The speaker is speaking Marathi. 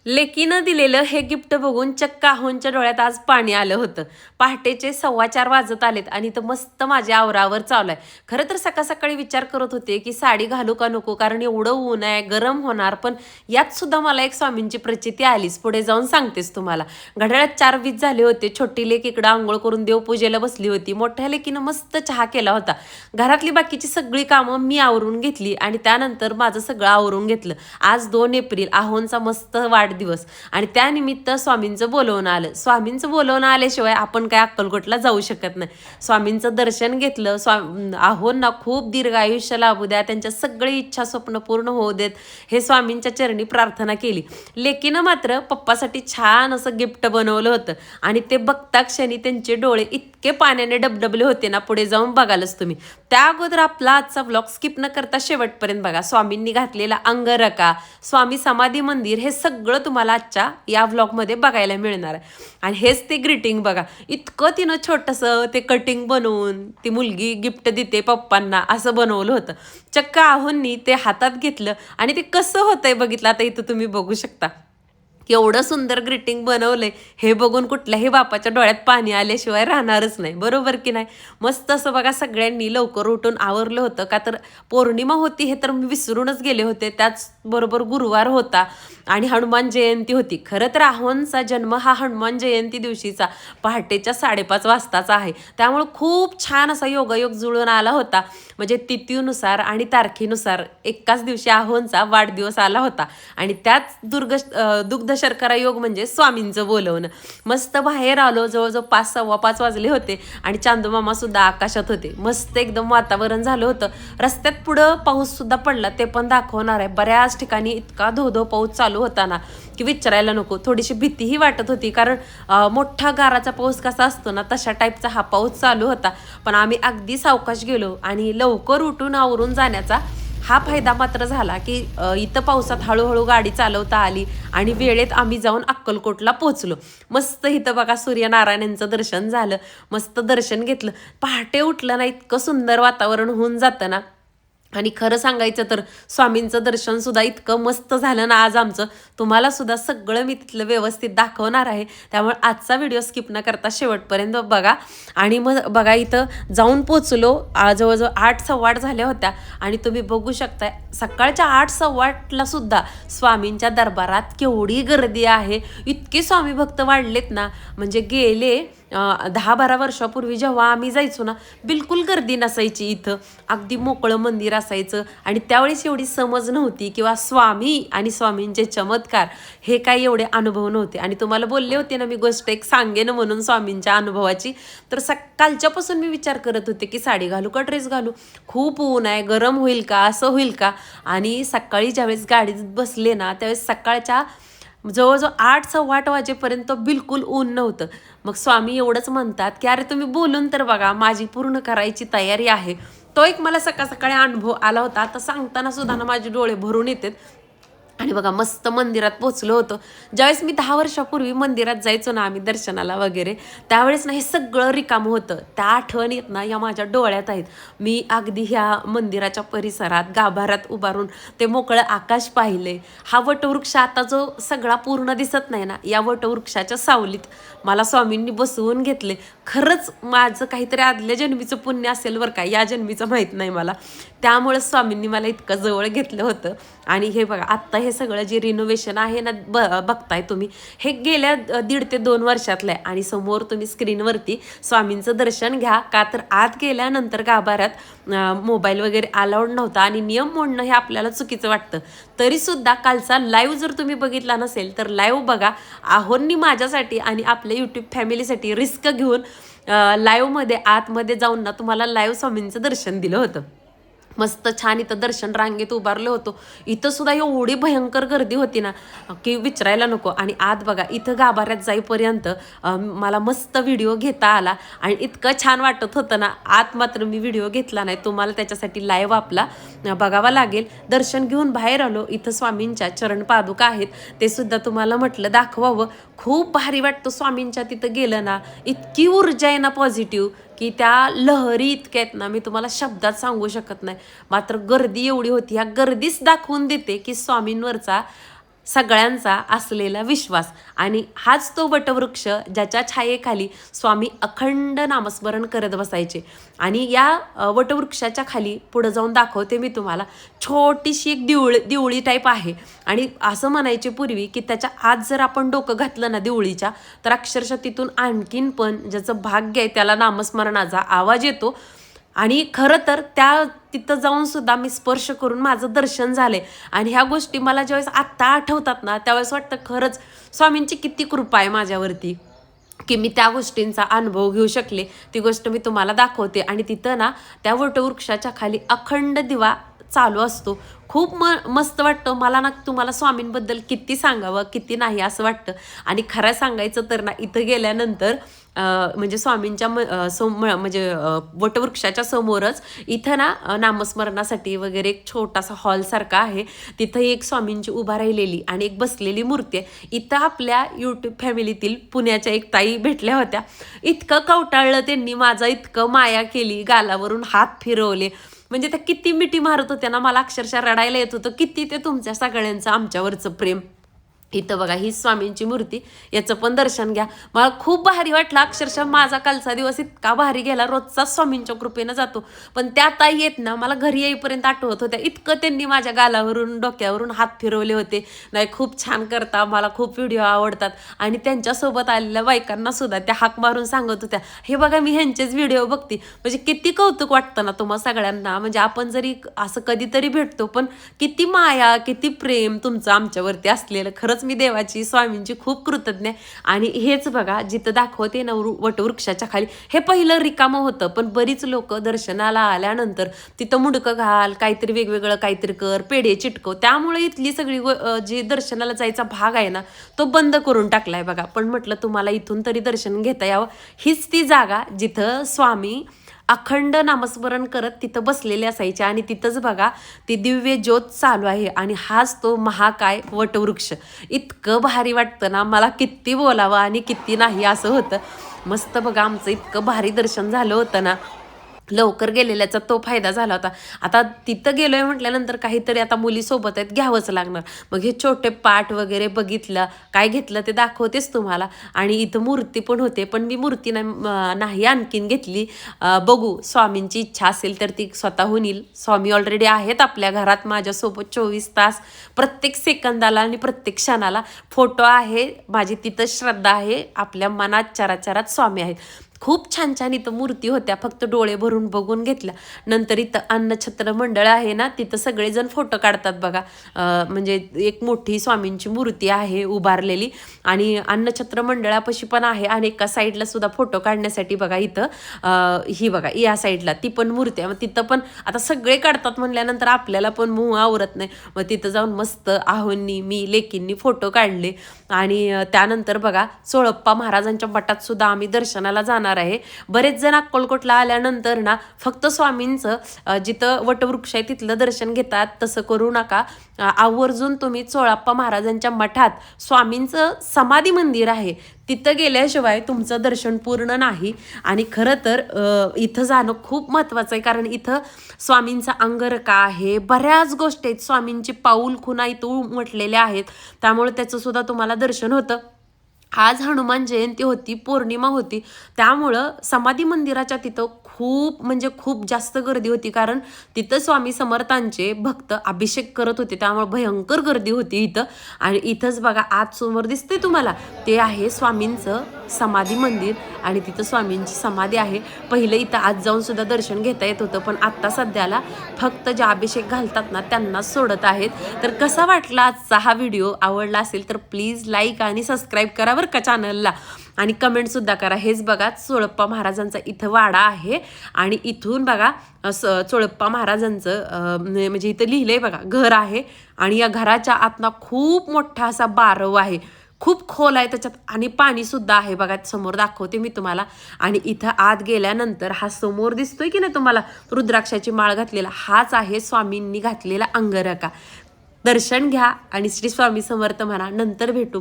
लेकीनं दिलेलं हे गिफ्ट बघून चक्क आहोंच्या डोळ्यात आज पाणी आलं होतं. पहाटेचे 4:15 वाजत आलेत आणि इथं मस्त माझ्या आवरावर चालू आहे. खरं तर सकाळ सकाळी विचार करत होते की साडी घालू का नको, कारण एवढं ऊन आहे, गरम होणार. पण यात सुद्धा मला एक स्वामींची प्रचिती आलीच. पुढे जाऊन सांगतेच तुम्हाला. घड्याळात 4:20 झाले होते. छोटी लेक इकडं आंघोळ करून देवपूजेला बसली होती. मोठ्या लेकीनं मस्त चहा केला होता. घरातली बाकीची सगळी कामं मी आवरून घेतली आणि त्यानंतर माझं सगळं आवरून घेतलं. आज 2 एप्रिल आहोंचा मस्त वाढदिवस आणि त्यानिमित्त स्वामींचं बोलवणं आलं. स्वामींचं बोलवणं आल्याशिवाय आपण काय अक्कलकोटला जाऊ शकत नाही. स्वामींचं दर्शन घेतलं. आहोंना खूप दीर्घ आयुष्य लाभू द्या, त्यांच्या सगळी इच्छा स्वप्न पूर्ण होऊ देत, हे स्वामींच्या चरणी प्रार्थना केली. लेकीनं मात्र पप्पासाठी छान असं गिफ्ट बनवलं होतं आणि ते बघता क्षणी त्यांचे डोळे इतके पाण्याने डबडबले होते ना, पुढे जाऊन बघालच तुम्ही. त्या अगोदर आपला आजचा व्लॉग स्किप न करता शेवटपर्यंत बघा. स्वामींनी घातलेला अंगरखा, स्वामी समाधी मंदिर, हे सगळं तुम्हाला आजच्या या व्लॉगमध्ये बघायला मिळणार आहे. आणि हेच ते ग्रीटिंग बघा. इतकं तिनं छोटंसं ते कटिंग बनवून ती मुलगी गिफ्ट देते पप्पांना असं बनवलं होतं. चक्क आहोंनी ते हातात घेतलं आणि ते कसं होतंय बघितलं. आता इथं तुम्ही बघू शकता. एवढं सुंदर ग्रीटिंग बनवलंय हे बघून कुठल्याही बापाच्या डोळ्यात पाणी आल्याशिवाय राहणारच नाही, बरोबर की नाही. मस्त असं बघा सगळ्यांनी लवकर उठून आवरलं होतं. का तर पौर्णिमा होती हे तर मी विसरूनच गेले होते. त्याचबरोबर गुरुवार होता आणि हनुमान जयंती होती. खरं तर आहोंचा जन्म हा हनुमान जयंती दिवशीचा पहाटेच्या 5:30 वाजताचा आहे. त्यामुळे खूप छान असा योगायोग जुळून आला होता. म्हणजे तिथीनुसार आणि तारखेनुसार एकाच दिवशी आहोंचा वाढदिवस आला होता आणि त्याच दुग्ध शर्करा योग म्हणजे स्वामींचं बोलवणं. मस्त बाहेर आलो. जवळजवळ 5, 5:15 वाजले होते आणि चांदूमामा सुद्धा आकाशात होते. मस्त एकदम वातावरण झालं होतं. रस्त्यात पुढं पाऊस सुद्धा पडला, ते पण दाखवणार आहे. बऱ्याच ठिकाणी इतका धो पाऊस चालू होता ना की विचारायला नको. थोडीशी भीतीही वाटत होती, कारण मोठा गाराचा पाऊस कसा असतो ना तशा टाईपचा हा पाऊस चालू होता. पण आम्ही अगदी सावकाश गेलो आणि लवकर उठून आवरून जाण्याचा हा फायदा मात्र झाला की इथं पावसात हळूहळू गाडी चालवता आली आणि वेळेत आम्ही जाऊन अक्कलकोटला पोहोचलो. मस्त इथं बघा सूर्यनारायणांचं दर्शन झालं. मस्त दर्शन घेतलं. पहाटे उठलं ना इतकं सुंदर वातावरण होऊन जातं ना. आणि खरं सांगायचं तर स्वामींचं दर्शन सुद्धा इतकं मस्त झालं ना आज आमचं. तुम्हाला सुद्धा सगळं मी तिथलं व्यवस्थित दाखवणार आहे. त्यामुळे आजचा व्हिडिओ स्किप न करता शेवटपर्यंत बघा. आणि मग बघा इथं जाऊन पोचलो. जवळजवळ 8, 8:15 झाल्या होत्या आणि तुम्ही बघू शकताय सकाळच्या 8, 8:15ला सुद्धा स्वामींच्या दरबारात केवढी गर्दी आहे. इतके स्वामी भक्त वाढलेत ना, म्हणजे गेले 10-12 वर्षापूर्वी जेव्हा आम्ही जायचो ना बिलकुल गर्दी नसायची इथं. अगदी मोकळं मंदिर असायचं आणि त्यावेळेस एवढी समज नव्हती किंवा स्वामी आणि स्वामींचे चमत्कार हे काही एवढे अनुभव नव्हते. आणि तुम्हाला बोलले होते ना मी गोष्ट एक सांगेन म्हणून स्वामींच्या अनुभवाची. तर कालच्यापासून मी विचार करत होते की साडी घालू का ड्रेस घालू. खूप ऊन आहे, गरम होईल का, असं होईल का. आणि सकाळी ज्यावेळेस गाडीत बसले ना त्यावेळेस सकाळच्या जवळजवळ 8, 8:15 वाजेपर्यंत बिलकुल ऊन नव्हतं. मग स्वामी एवढंच म्हणतात की अरे तुम्ही बोलून तर बघा, माझी पूर्ण करायची तयारी आहे. तो एक मला सकाळ सकाळी अनुभव आला होता. आता सांगताना सुद्धा ना माझे डोळे भरून येतात. आणि बघा मस्त मंदिरात पोचलो होतो. ज्यावेळेस मी 10 वर्षापूर्वी मंदिरात जायचो ना आम्ही दर्शनाला वगैरे, त्यावेळेस ना हे सगळं रिकामं होतं. त्या आठवणीत ना या माझ्या डोळ्यात आहेत. मी अगदी ह्या मंदिराच्या परिसरात गाभाऱ्यात उभारून ते मोकळं आकाश पाहिले. हा वटवृक्ष आता जो सगळा पूर्ण दिसत नाही ना, या वटवृक्षाच्या सावलीत मला स्वामींनी बसवून घेतले. खरंच माझं काहीतरी आदल्या जन्मीचं पुण्य असेल बरं का, या जन्मीचं माहीत नाही मला. त्यामुळे स्वामींनी मला इतकं जवळ घेतलं होतं. आणि हे बघा आत्ता हे सगळं जे रिनोव्हेशन आहे ना बघताय तुम्ही, हे गेल्या 1.5 ते 2 वर्षातलं आहे. आणि समोर तुम्ही स्क्रीनवरती स्वामींचं दर्शन घ्या. का तर आत गेल्यानंतर गाभाऱ्यात मोबाईल वगैरे अलाउड नव्हता आणि नियम मोडणं हे आपल्याला चुकीचं वाटतं. तरीसुद्धा कालचा लाईव्ह जर तुम्ही बघितला नसेल तर लाईव्ह बघा. आहोंनी माझ्यासाठी आणि आपल्या यूट्यूब फॅमिलीसाठी रिस्क घेऊन लाईव्हमध्ये आतमध्ये जाऊन ना तुम्हाला लाईव्ह स्वामींचं दर्शन दिलं होतं. मस्त छान इथं दर्शन रांगेत उभारलो होतो. इथं सुद्धा एवढी भयंकर गर्दी होती ना की विचारायला नको. आणि आत बघा इथं गाभाऱ्यात जाईपर्यंत मला मस्त व्हिडिओ घेता आला आणि इतकं छान वाटत होतं ना. आत मात्र मी व्हिडिओ घेतला नाही, तुम्हाला त्याच्यासाठी लाईव्ह आपला बघावा लागेल. दर्शन घेऊन बाहेर आलो. इथं स्वामींच्या चरण पादुका आहेत, ते सुद्धा तुम्हाला म्हटलं दाखवावं. खूप भारी वाटतं स्वामींच्या तिथं गेलं ना. इतकी ऊर्जा आहे ना पॉझिटिव्ह की त्या लहरी इतक्या आहेत ना, मी तुम्हाला शब्दात सांगू शकत नाही. मात्र गर्दी एवढी होती. ह्या गर्दीच दाखवून देते की स्वामींवरचा सगळ्यांचा असलेला विश्वास. आणि हाच तो वटवृक्ष ज्याच्या छायेखाली स्वामी अखंड नामस्मरण करत बसायचे. आणि या वटवृक्षाच्या खाली पुढं जाऊन दाखवते मी तुम्हाला, छोटीशी एक दिवळी टाईप आहे. आणि असं म्हणायचे पूर्वी की त्याच्या आत जर आपण डोकं घातलं ना दिवळीच्या, तर अक्षरशः तिथून आणखीन पण ज्याचं भाग्य आहे त्याला नामस्मरणाचा आवाज येतो. आणि खरं तर तिथं जाऊन सुद्धा मी स्पर्श करून माझं दर्शन झालंय. आणि ह्या गोष्टी मला ज्यावेळेस आत्ता आठवतात ना, त्यावेळेस वाटतं खरंच स्वामींची किती कृपा आहे माझ्यावरती की मी त्या गोष्टींचा अनुभव घेऊ शकले. ती गोष्ट मी तुम्हाला दाखवते. आणि तिथं ना त्या वटवृक्षाच्या खाली अखंड दिवा चालू असतो. खूप मस्त वाटतं मला ना. तुम्हाला स्वामींबद्दल किती सांगावं किती नाही असं वाटतं. आणि खरं सांगायचं तर ना, इथं गेल्यानंतर म्हणजे स्वामींच्या म्हणजे वटवृक्षाच्या समोरच इथं ना नामस्मरणासाठी वगैरे एक छोटासा हॉलसारखा आहे. तिथं एक स्वामींची उभा राहिलेली आणि एक बसलेली मूर्ती आहे. इथं आपल्या यूट्यूब फॅमिलीतील पुण्याच्या एक ताई भेटल्या होत्या. इतकं कवटाळलं त्यांनी माझं, इतकं माया केली, गालावरून हात फिरवले. म्हणजे त्या किती मिठी मारत होत्या ना, मला अक्षरशः रडायला येत होतं. किती ते तुमच्या सगळ्यांचं आमच्यावरचं प्रेम. इथं बघा ही स्वामींची मूर्ती, याचं पण दर्शन घ्या. मला खूप भारी वाटलं. अक्षरशः माझा कालचा दिवस इतका भारी गेला. रोजचाच स्वामींच्या कृपेनं जातो, पण त्या ताई येत ना मला घरी येईपर्यंत आठवत होत्या. इतकं त्यांनी माझ्या गालावरून डोक्यावरून हात फिरवले होते. नाही खूप छान करता, मला खूप व्हिडिओ आवडतात. आणि त्यांच्यासोबत आलेल्या बायकांना सुद्धा त्या हाक मारून सांगत होत्या, हे बघा मी ह्यांचेच व्हिडिओ बघते. म्हणजे किती कौतुक वाटतं ना तुम्हा सगळ्यांना. म्हणजे आपण जरी असं कधीतरी भेटतो, पण किती माया किती प्रेम तुमचं आमच्यावरती असलेलं. खरंच मी देवाची स्वामींची खूप कृतज्ञ आहे. आणि हेच बघा जिथं दाखवते ना वटवृक्षाच्या खाली, हे पहिलं रिकामं होतं, पण बरीच लोक दर्शनाला आल्यानंतर तिथं मुंडकं घाल, काहीतरी वेगवेगळं काहीतरी कर, पेढे चिटकव. त्यामुळे इथली सगळी जी दर्शनाला जायचा भाग आहे ना, तो बंद करून टाकलाय बघा. पण म्हटलं तुम्हाला इथून तरी दर्शन घेता यावं. हीच ती जागा जिथं स्वामी अखंड नामस्मरण करत तिथं बसलेले असायचे. आणि तिथंच बघा ती दिव्य ज्योत चालू आहे. आणि हाच तो महाकाय वटवृक्ष. इतकं भारी वाटतं ना, मला किती बोलावं आणि किती नाही असं होतं. मस्त बघा आमचं इतकं भारी दर्शन झालं होतं ना. लवकर गेलेल्याचा तो फायदा झाला होता. आता तिथं गेलोय म्हटल्यानंतर काहीतरी आता मुलीसोबत आहेत, घ्यावंच लागणार. मग हे छोटे पाट वगैरे बघितलं, काय घेतलं ते दाखवतेच तुम्हाला. आणि इथं मूर्ती पण होते, पण मी मूर्ती नाही आणखीन घेतली. बघू स्वामींची इच्छा असेल तर ती स्वतःहून येईल. स्वामी ऑलरेडी आहेत आपल्या घरात माझ्यासोबत 24 तास. प्रत्येक सेकंदाला आणि प्रत्येक क्षणाला फोटो आहे माझी, तिथं श्रद्धा आहे. आपल्या मनात चराचरात स्वामी आहेत. खूप छान छान इथं मूर्ती होत्या, फक्त डोळे भरून बघून घेतल्या. नंतर इथं अन्नछत्र मंडळ आहे ना, तिथं सगळेजण फोटो काढतात बघा. म्हणजे एक मोठी स्वामींची मूर्ती आहे उभारलेली. आणि अन्नछत्र मंडळापाशी पण आहे. आणि एका साईडला सुद्धा फोटो काढण्यासाठी बघा इथं ही बघा या साईडला ती पण मूर्ती आहे. मग तिथं पण आता सगळे काढतात म्हणल्यानंतर आपल्याला पण मूळ आवरत नाही. मग तिथं जाऊन मस्त आहोंनी मी लेकींनी फोटो काढले. आणि त्यानंतर बघा चोळप्पा महाराजांच्या मठात सुद्धा आम्ही दर्शनाला जाणार आहे. बरेच जण अक्कलकोटला आल्यानंतर ना फक्त स्वामींचं जिथं वटवृक्ष आहे तिथलं दर्शन घेतात. तसं करू नका. आवर्जून तुम्ही चोळप्पा महाराजांच्या मठात स्वामींचं समाधी मंदिर आहे, तिथं गेल्याशिवाय तुमचं दर्शन पूर्ण नाही. आणि खरं तर इथं जाणं खूप महत्त्वाचं आहे, कारण इथं स्वामींचा अंगरखा आहे, बऱ्याच गोष्टी आहेत. स्वामींची पाऊल खुणा इथं उमटलेल्या आहेत, त्यामुळे त्याचं सुद्धा तुम्हाला दर्शन होतं. आज हनुमान जयंती होती, पौर्णिमा होती, त्यामुळं समाधी मंदिराच्या तिथं खूप म्हणजे खूप जास्त गर्दी होती. कारण तिथं स्वामी समर्थांचे भक्त अभिषेक करत होते, त्यामुळे भयंकर गर्दी होती इथं. आणि इथंच बघा आत समोर दिसते तुम्हाला, ते आहे स्वामींचं समाधी मंदिर. आणि तिथं स्वामींची समाधी आहे. पहिलं इथं आत जाऊन सुद्धा दर्शन घेता येत होतं, पण आत्ता सध्याला फक्त जे अभिषेक घालतात ना त्यांनाच सोडत आहेत. तर कसा वाटला आजचा हा व्हिडिओ? आवडला असेल तर प्लीज लाईक आणि सबस्क्राईब करा बरं का चॅनलला. आणि कमेंटसुद्धा करा. हेच बघा चोळप्पा महाराजांचा इथं वाडा आहे. आणि इथून बघा चोळप्पा महाराजांचं म्हणजे इथं लिहिलंय बघा घर आहे. आणि या घराच्या आतना खूप मोठा असा बारव आहे, खूप खोल आहे त्याच्यात. आणि पाणी सुद्धा आहे बघा, समोर दाखवते मी तुम्हाला. आणि इथं आत गेल्यानंतर हा समोर दिसतोय की नाही तुम्हाला रुद्राक्षाची माळ घातलेला, हाच आहे स्वामींनी घातलेला अंगरखा. दर्शन घ्या आणि श्री स्वामी समर्थ म्हणा. नंतर भेटू.